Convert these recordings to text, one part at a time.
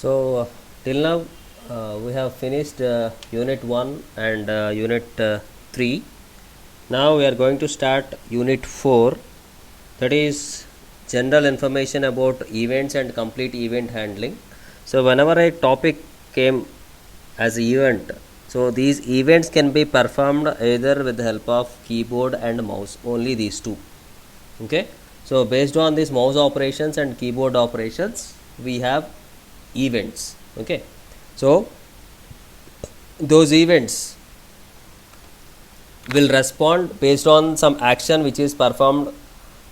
So till now we have finished unit 1 and unit 3. Now we are going to start unit 4, that is general information about events and complete event handling. So whenever a topic came as an event, so these events can be performed either with the help of keyboard and mouse, only these two. Okay, so based on these mouse operations and keyboard operations we have events. Okay, so those events will respond based on some action which is performed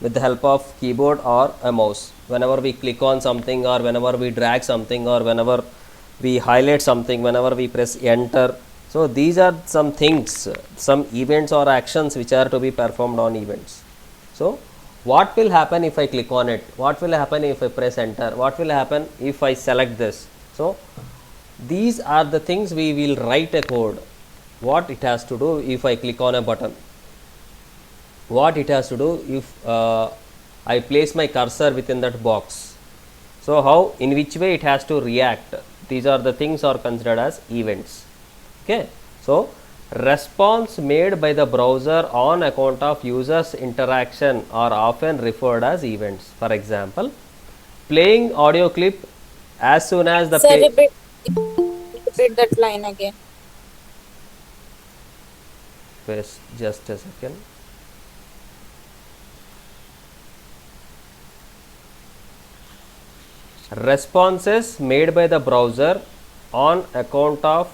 with the help of keyboard or a mouse. Whenever we click on something, or whenever we drag something, or whenever we highlight something, whenever we press enter, so these are some things, some events or actions which are to be performed on events. So what will happen if I click on it? What will happen if I press enter? What will happen if I select this? So these are the things we will write a code. What it has to do if I click on a button, what it has to do if I place my cursor within that box, so how, in which way it has to react. These are the things are considered as events. Okay, so response made by the browser on account of users interaction are often referred as events. For example, playing audio clip as soon as the Sir, repeat that line again. just a second. Responses made by the browser on account of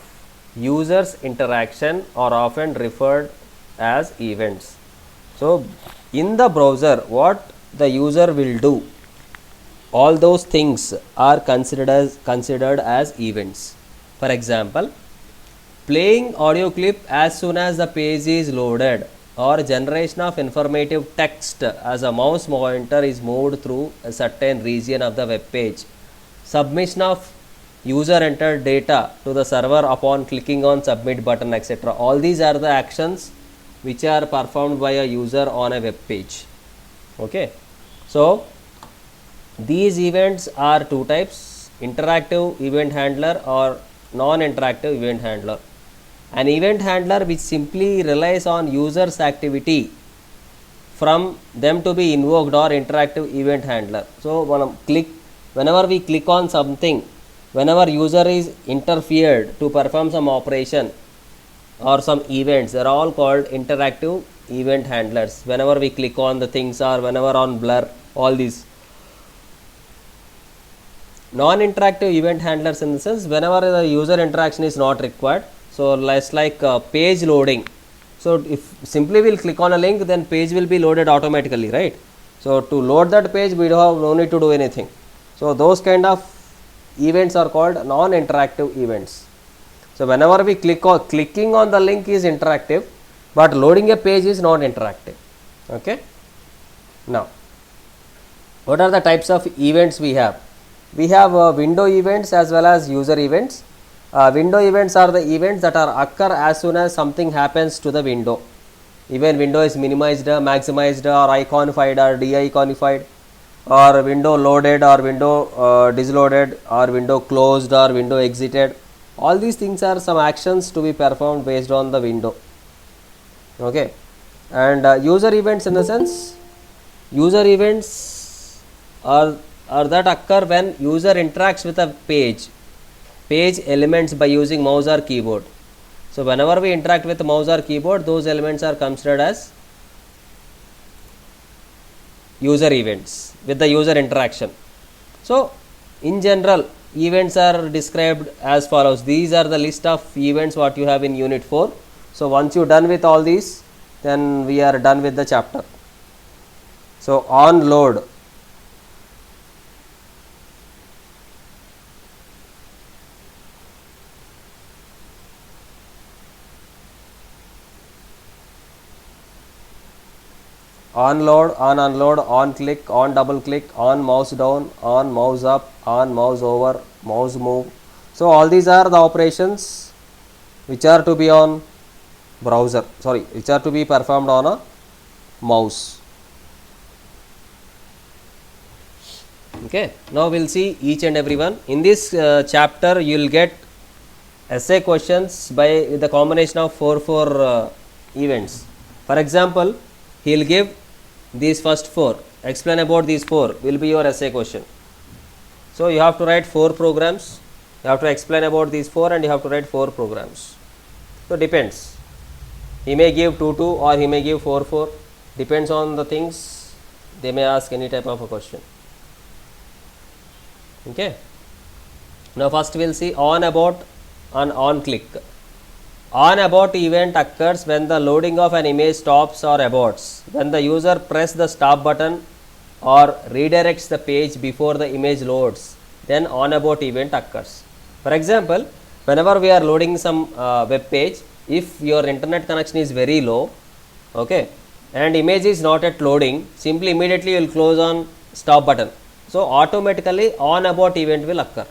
users interaction are often referred as events. So in the browser, what the user will do, all those things are considered as events. For example, playing audio clip as soon as the page is loaded, or generation of informative text as a mouse pointer is moved through a certain region of the web page, submission of user entered data to the server upon clicking on submit button, etc. All these are the actions which are performed by a user on a web page. Okay, so these events are two types: interactive event handler or non-interactive event handler. An event handler which simply relies on users activity from them to be invoked, or interactive event handler. So whenever we click on something, whenever user is interfered to perform some operation or some events, they are all called interactive event handlers. Whenever we click on the things, or whenever on blur, all these. Non-interactive event handlers in the sense whenever the user interaction is not required. So less like page loading. So if simply we'll click on a link, then page will be loaded automatically, right? So to load that page, we don't have no need to do anything. So those kind of events are called non-interactive events. So whenever we clicking on the link is interactive, but loading a page is not interactive. Okay. Now, what are the types of events we have? We have window events as well as user events. Window events are the events that are occur as soon as something happens to the window. Even window is minimized, maximized, or iconified, or de-iconified, or window loaded, or window disloaded, or window closed, or window exited. All these things are some actions to be performed based on the window. Okay, and user events in the sense, user events are that occur when user interacts with a page elements by using mouse or keyboard. So whenever we interact with mouse or keyboard, those elements are considered as user events with the user interaction. So in general, events are described as follows. These are the list of events what you have in unit 4. So once you done with all these, then we are done with the chapter. So on load, on load, on unload, on click, on double click, on mouse down, on mouse up, on mouse over, mouse move. So all these are the operations which are to be on browser, which are to be performed on a mouse. Okay, now we'll see each and every one. In this chapter, you'll get essay questions by the combination of four events. For example, he'll give these first four. Explain about these four will be your essay question. So you have to write 4 programs. You have to explain about these 4 and you have to write 4 programs. So depends. He may give 2 2 or he may give 4 4. Depends on the things. They may ask any type of a question. Okay. Now first we'll see on about and on click. On about event occurs when the loading of an image stops or aborts. When the user press the stop button or redirects the page before the image loads, then on about event occurs. For example, whenever we are loading some web page, if your internet connection is very low, okay, and image is not at loading, simply immediately you will close on stop button. So automatically on about event will occur.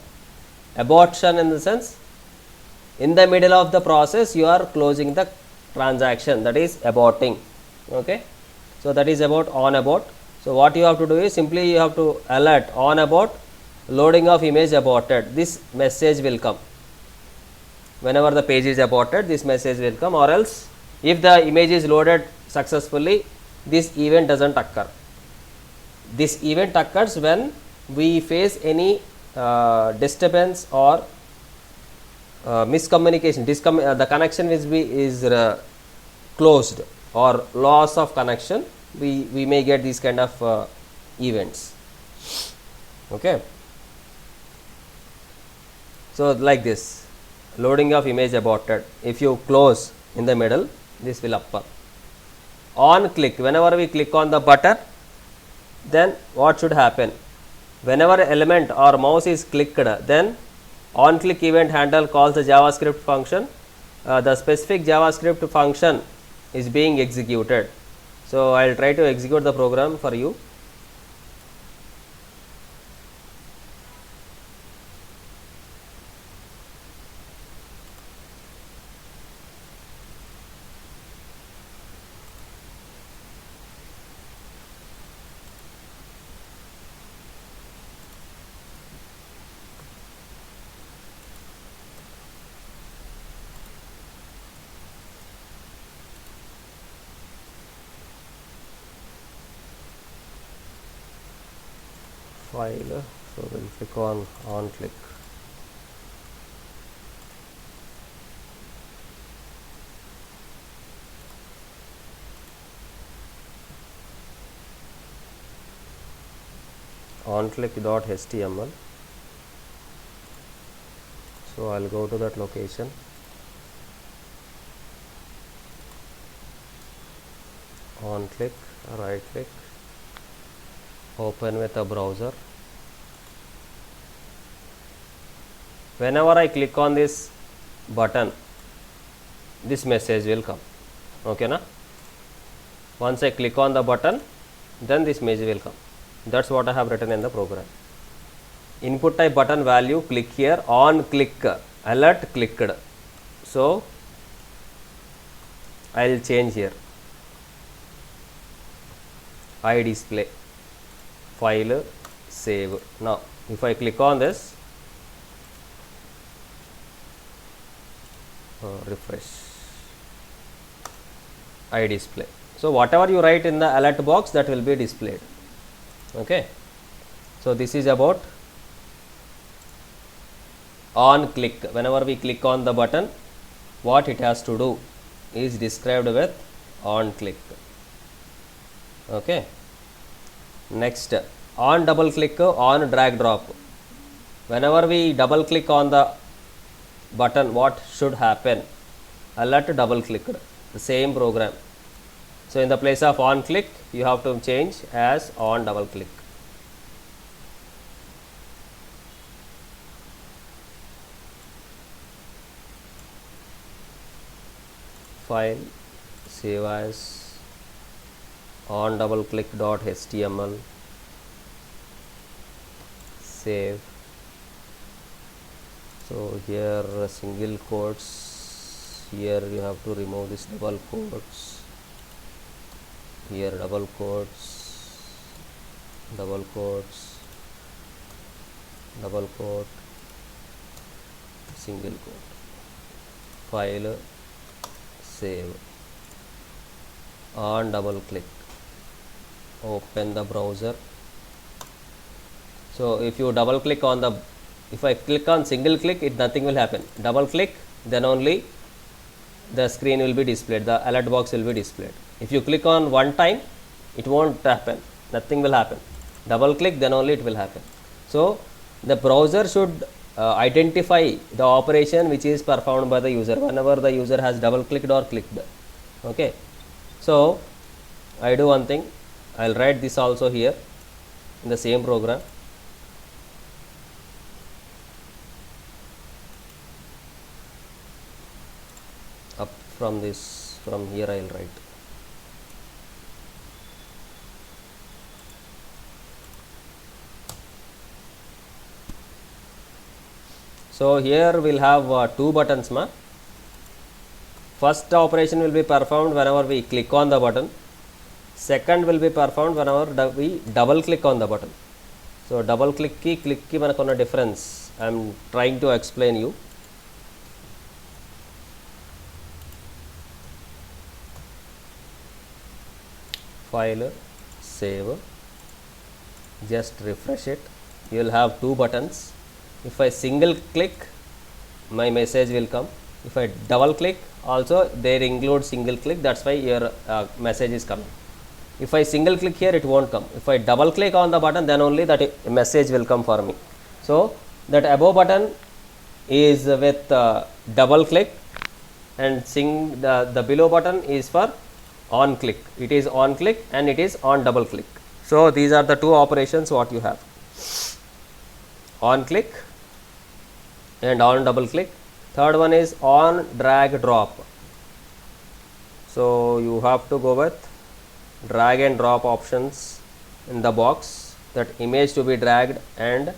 Abortion in the sense, in the middle of the process you are closing the transaction, that is aborting. Okay, so that is about on about. So what you have to do is simply you have to alert on about loading of image aborted. This message will come. Whenever the page is aborted, this message will come, or else if the image is loaded successfully, this event doesn't occur. This event occurs when we face any disturbance or miscommunication, the connection is closed or loss of connection, we may get these kind of events. Okay, so like this, loading of image aborted, if you close in the middle, this will occur. On click, whenever we click on the button, then what should happen? Whenever element or mouse is clicked, then on click event handle calls the JavaScript function. The specific JavaScript function is being executed. So I will try to execute the program for you. File, so we will click on click. On click.html. So I will go to that location. On click, right click, open with a browser. Whenever I click on this button, this message will come. Okay na? Once I click on the button, then this message will come. That's what I have written in the program. Input type button value, click here, on click, alert clicked. So I will change here, I display, file, save. Now if I click on this, refresh, I display. So whatever you write in the alert box, that will be displayed. Okay, so this is about on click. Whenever we click on the button, what it has to do is described with on click. Okay, next, on double click, on drag drop. Whenever we double click on the button, what should happen? Alert double clicked, the same program. So in the place of on click, you have to change as on double click. File, save as, on double click.html, save. So here single quotes, here you have to remove this double quotes, here double quotes, double quote, single quote, file, save, on double click, open the browser. So if you double click on the, if I click on single click, it nothing will happen. Double click, then only the screen will be displayed, the alert box will be displayed. If you click on one time, it won't happen, nothing will happen. Double click, then only it will happen. So the browser should identify the operation which is performed by the user whenever the user has double clicked or clicked. Okay, so I do one thing, I'll write this also here in the same program. Up from this, from here I'll write. So here we'll have two buttons. First operation will be performed whenever we click on the button. Second will be performed whenever we double click on the button. So double click ki manakuna difference I am trying to explain you. File, save, just refresh it. You will have two buttons. If I single click, my message will come. If I double click, also there include single click, that's why your message is coming. If I single click here, it won't come. If I double click on the button, then only that message will come for me. So that above button is with double click, and the below button is for on click. It is on click and it is on double click. So these are the two operations what you have, on click and on double click. Third one is on drag drop. So you have to go with drag and drop options in the box, that image to be dragged and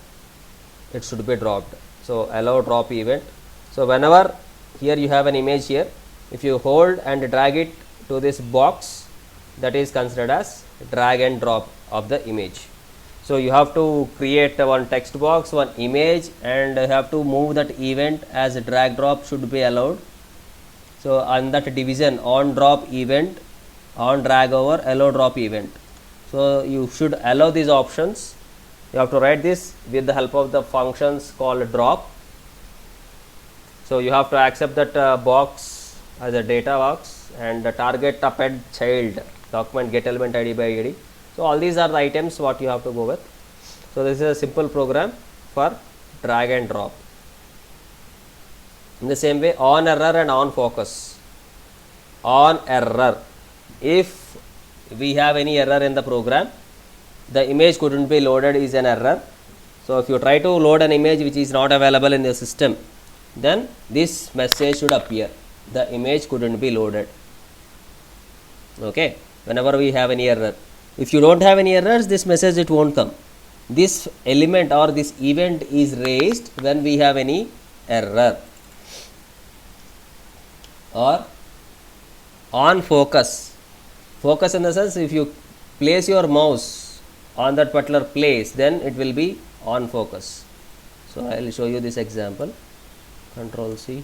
it should be dropped. So allow drop event. So whenever here you have an image here, if you hold and drag it to this box, that is considered as drag and drop of the image. So you have to create one text box, one image, and you have to move that event as a drag drop should be allowed. So on that division, on drop event, on drag over, allow drop event. So you should allow these options. You have to write this with the help of the functions called drop. So you have to accept that box as a data box, and the target append child document get element id by id. So all these are the items what you have to go with. So this is a simple program for drag and drop. In the same way, on error and on focus. On error, if we have any error in the program, the image couldn't be loaded is an error. So if you try to load an image which is not available in the system, then this message should appear, the image couldn't be loaded. Okay, whenever we have any error. If you don't have any errors, this message it won't come. This element or this event is raised when we have any error. Or on focus. Focus in the sense, if you place your mouse on that particular place, then it will be on focus. So I will show you this example. Control C.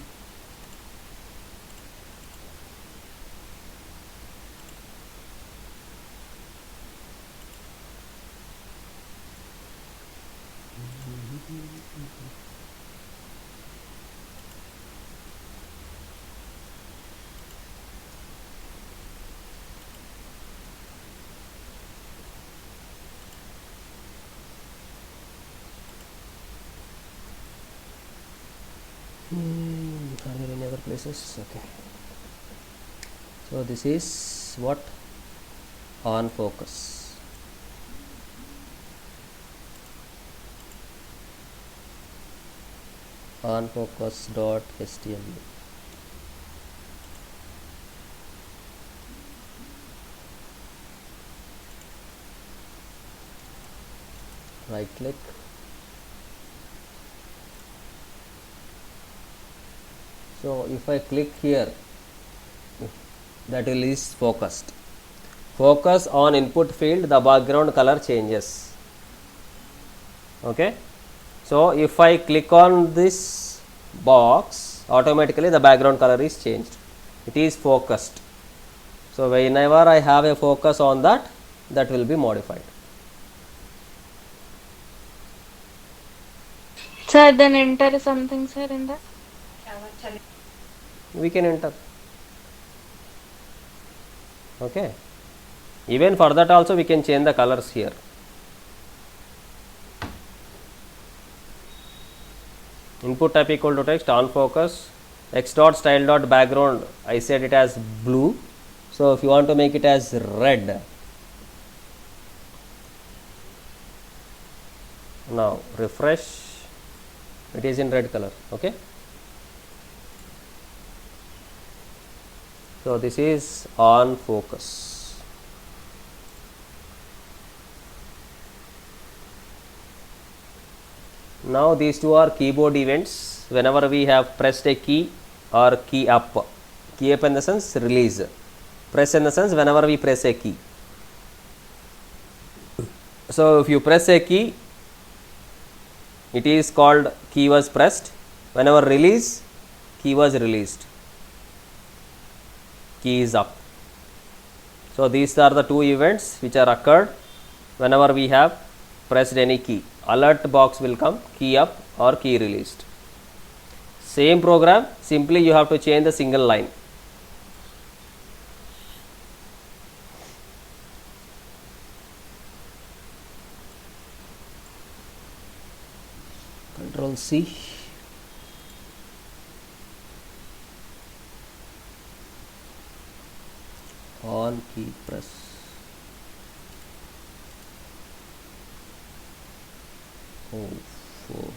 Are there any other places? Okay. So this is what? On focus. On focus dot html. Right click. So if I click here, that is focused. Focus on input field, the background color changes. Okay. So if I click on this box, automatically the background color is changed. It is focused. So whenever I have a focus on that, that will be modified. Sir, then enter something, sir, in that. We can enter. Okay. Even for that also we can change the colors here. Input type equal to text, on focus, x dot style dot background, I said it as blue. So if you want to make it as red, now refresh, it is in red color. Okay. So this is on focus. Now these two are keyboard events. Whenever we have pressed a key or key up in the sense release, press in the sense whenever we press a key. So if you press a key, it is called key was pressed. Whenever release, key was released, key is up. So these are the two events which are occurred whenever we have pressed any key. Alert box will come, key up or key released. Same program, simply you have to change the single line. Control C. On key press. Oh, 4.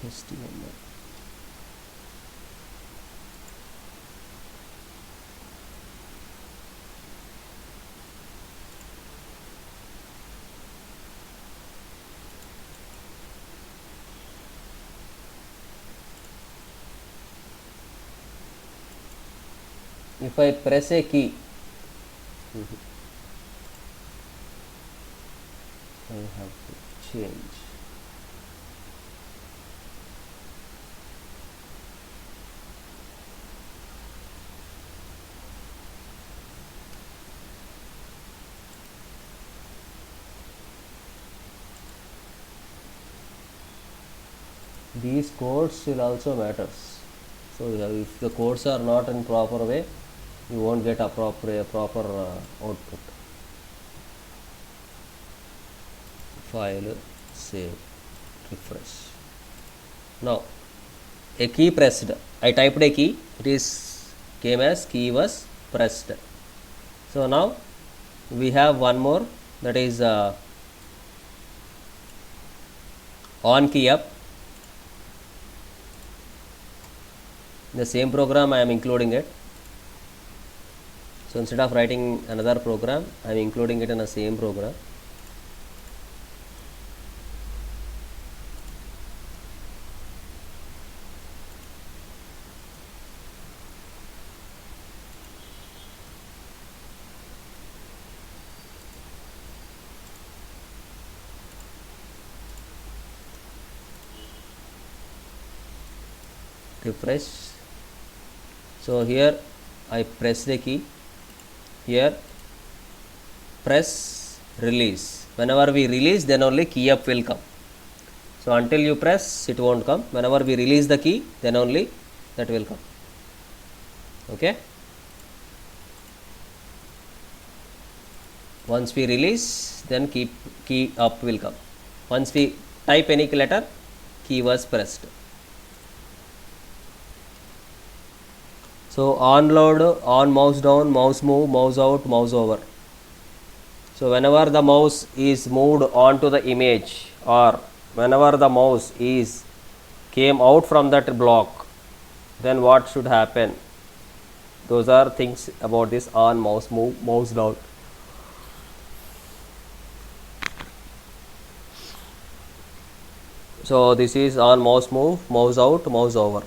.html. If I press a key, I have to change. These codes will also matters. So if the codes are not in proper way, you won't get a proper output. File, save, refresh. Now a key pressed, I typed a key, it is came as key was pressed. So now we have one more, that is on key up. The same program I am including it. So instead of writing another program, I am including it in the same program. Refresh. So here I press the key, here press release. Whenever we release, then only key up will come. So until you press, it won't come. Whenever we release the key, then only that will come. Okay. Once we release, then key up will come. Once we type any letter, key was pressed. So on load, on mouse down, mouse move, mouse out, mouse over. So whenever the mouse is moved onto the image, or whenever the mouse is came out from that block, then what should happen? Those are things about this on mouse move, mouse down. So this is on mouse move, mouse out, mouse over.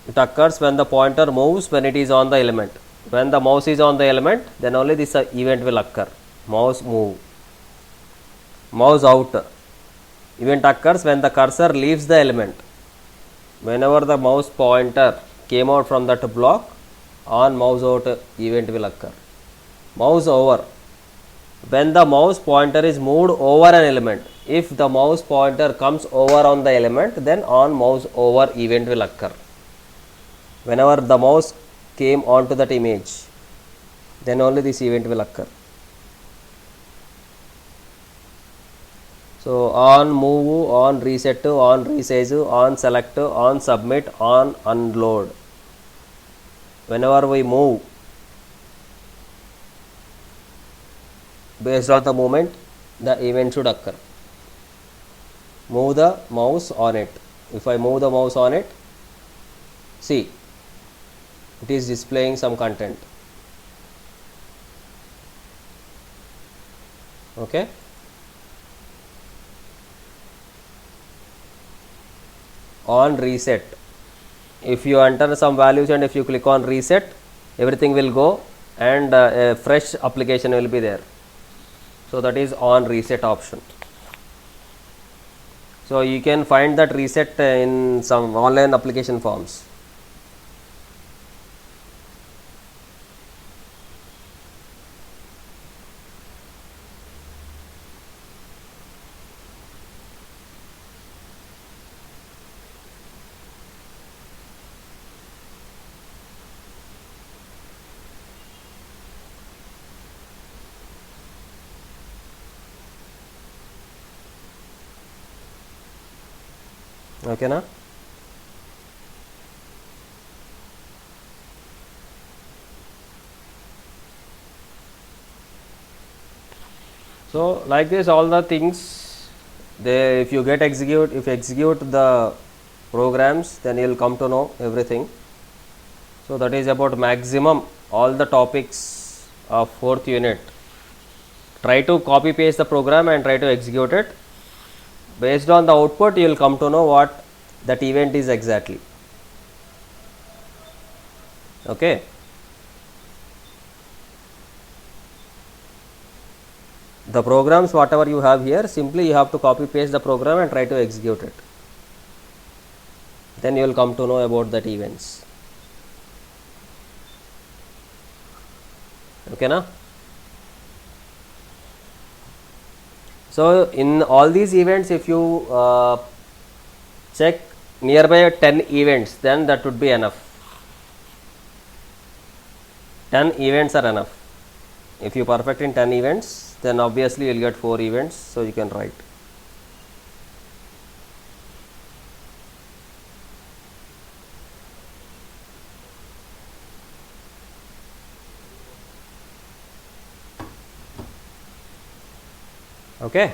It occurs when the pointer moves when it is on the element. When the mouse is on the element, then only this event will occur. Mouse move, mouse out. Event occurs when the cursor leaves the element. Whenever the mouse pointer came out from that block, on mouse out event will occur. Mouse over, when the mouse pointer is moved over an element. If the mouse pointer comes over on the element, then on mouse over event will occur. Whenever the mouse came onto that image, then only this event will occur. So on move, on reset, on resize, on select, on submit, on unload. Whenever we move, based on the movement, the event should occur. Move the mouse on it. If I move the mouse on it, see, it is displaying some content. Okay. On reset, if you enter some values and if you click on reset, everything will go and a fresh application will be there. So that is on reset option. So you can find that reset in some online application forms. Okay na? So like this, all the things, they, if you execute the programs, then you will come to know everything. So that is about maximum all the topics of 4th unit. Try to copy paste the program and try to execute it. Based on the output, you will come to know what that event is exactly. Okay. The programs whatever you have here, simply you have to copy paste the program and try to execute it. Then you will come to know about that events. Okay na? So in all these events, if you check nearby 10 events, then that would be enough. 10 events are enough. If you perfect in 10 events, then obviously you will get 4 events, so you can write. Okay.